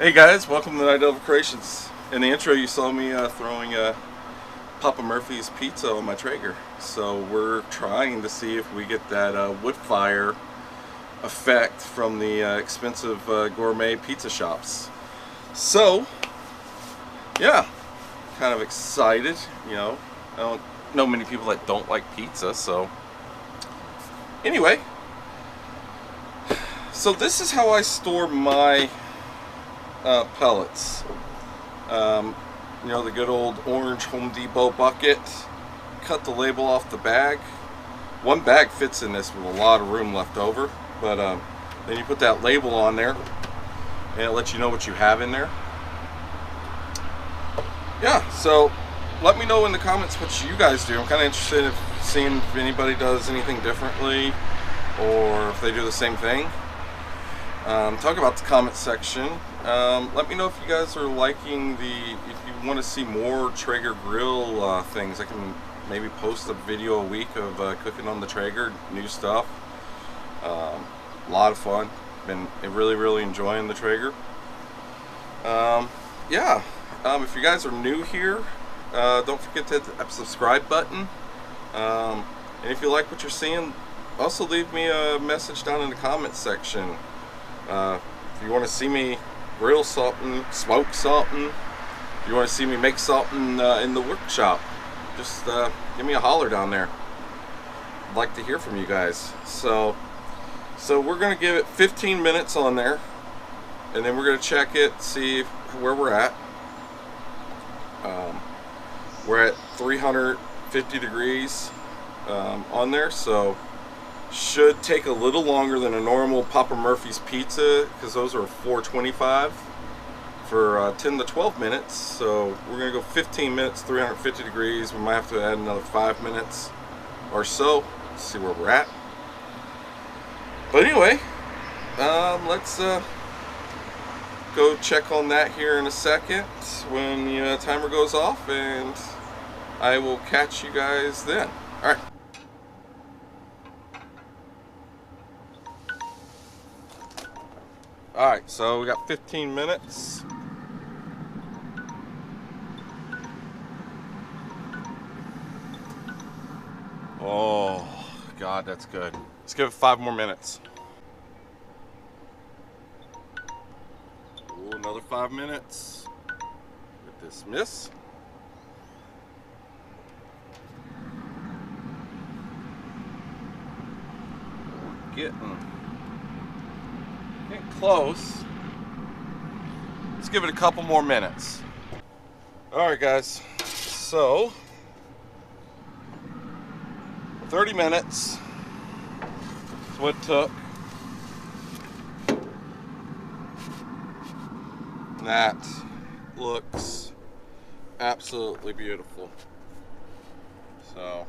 Hey guys, welcome to Night Devil Creations. In the intro you saw me throwing Papa Murphy's pizza on my Traeger. So we're trying to see if we get that wood fire effect from the expensive gourmet pizza shops. So, yeah, kind of excited, you know. I don't know many people that don't like pizza, so anyway. So this is how I store my pellets. You know, the good old orange Home Depot bucket. Cut the label off the bag. One bag fits in this with a lot of room left over, but then you put that label on there and it lets you know what you have in there. Yeah, so let me know in the comments what you guys do. I'm kind of interested in seeing if anybody does anything differently or if they do the same thing. Talk about the comment section. Let me know if you guys are liking if you want to see more Traeger grill things. I can maybe post a video a week of cooking on the Traeger, new stuff. A lot of fun. Been really enjoying the Traeger. Yeah, if you guys are new here, don't forget to hit the subscribe button. And if you like what you're seeing, also leave me a message down in the comments section. If you want to see me grill something, smoke something, if you want to see me make something in the workshop, just give me a holler down there. I'd like to hear from you guys. So we're going to give it 15 minutes on there, and then we're going to check it, see where we're at. We're at 350 degrees on there, so should take a little longer than a normal Papa Murphy's pizza, because those are 425 for 10 to 12 minutes. So we're gonna go 15 minutes, 350 degrees. We might have to add another 5 minutes or so. Let's see where we're at. But anyway, let's go check on that here in a second when the timer goes off, and I will catch you guys then. All right. Alright, so we got 15 minutes. Oh, God, that's good. Let's give it 5 more minutes. Ooh, another 5 minutes. Get this miss. Getting close. Let's give it a couple more minutes. Alright guys, so 30 minutes is what it took. That looks absolutely beautiful. So,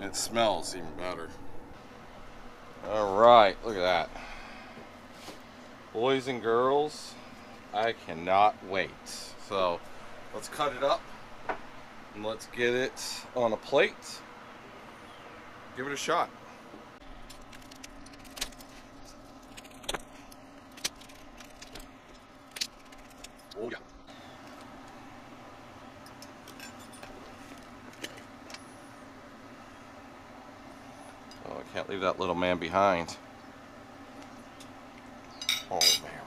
it smells even better. Alright, look at that. Boys and girls, I cannot wait. So, let's cut it up and let's get it on a plate. Give it a shot. Oh yeah. Oh, I can't leave that little man behind. Oh man.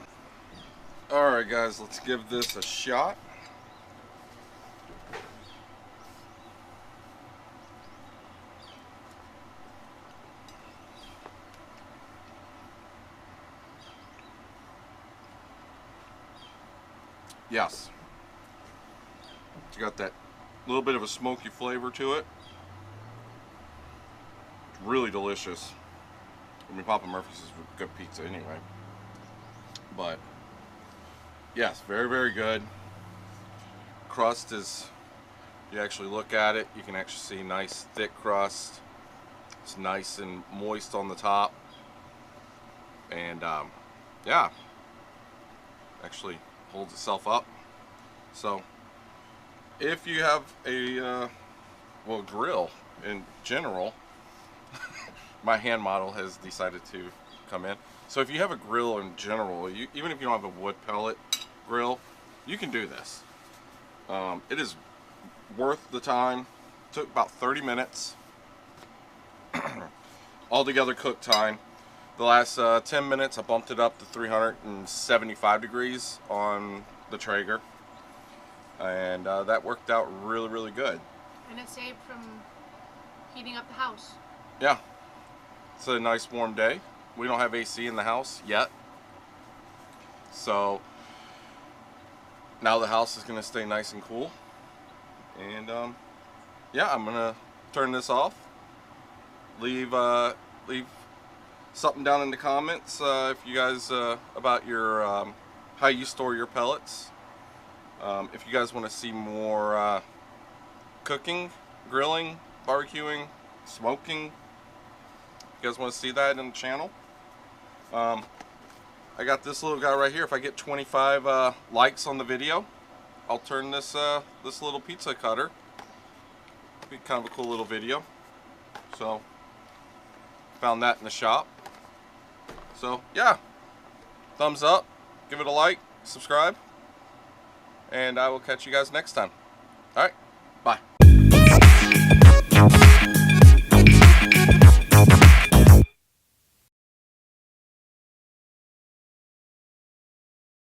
Alright guys, let's give this a shot. Yes. It's got that little bit of a smoky flavor to it. It's really delicious. I mean, Papa Murphy's is good pizza anyway. But yes, very good. Crust is, you actually look at it, you can actually see nice thick crust. It's nice and moist on the top. And yeah, actually holds itself up. So if you have a well, grill in general, my hand model has decided to come in. So if you have a grill in general, even if you don't have a wood pellet grill, you can do this. It is worth the time. Took about 30 minutes. Altogether cook time. The last 10 minutes I bumped it up to 375 degrees on the Traeger. And that worked out really, really good. And it saved from heating up the house. Yeah. It's a nice warm day. We don't have AC in the house yet. So now the house is going to stay nice and cool. And yeah, I'm going to turn this off. Leave something down in the comments if you guys about your how you store your pellets. If you guys want to see more cooking, grilling, barbecuing, smoking, you guys want to see that in the channel. I got this little guy right here. If I get 25 likes on the video, I'll turn this this little pizza cutter. Be kind of a cool little video. So found that in the shop. So yeah, thumbs up, give it a like, subscribe, and I will catch you guys next time. All right, bye.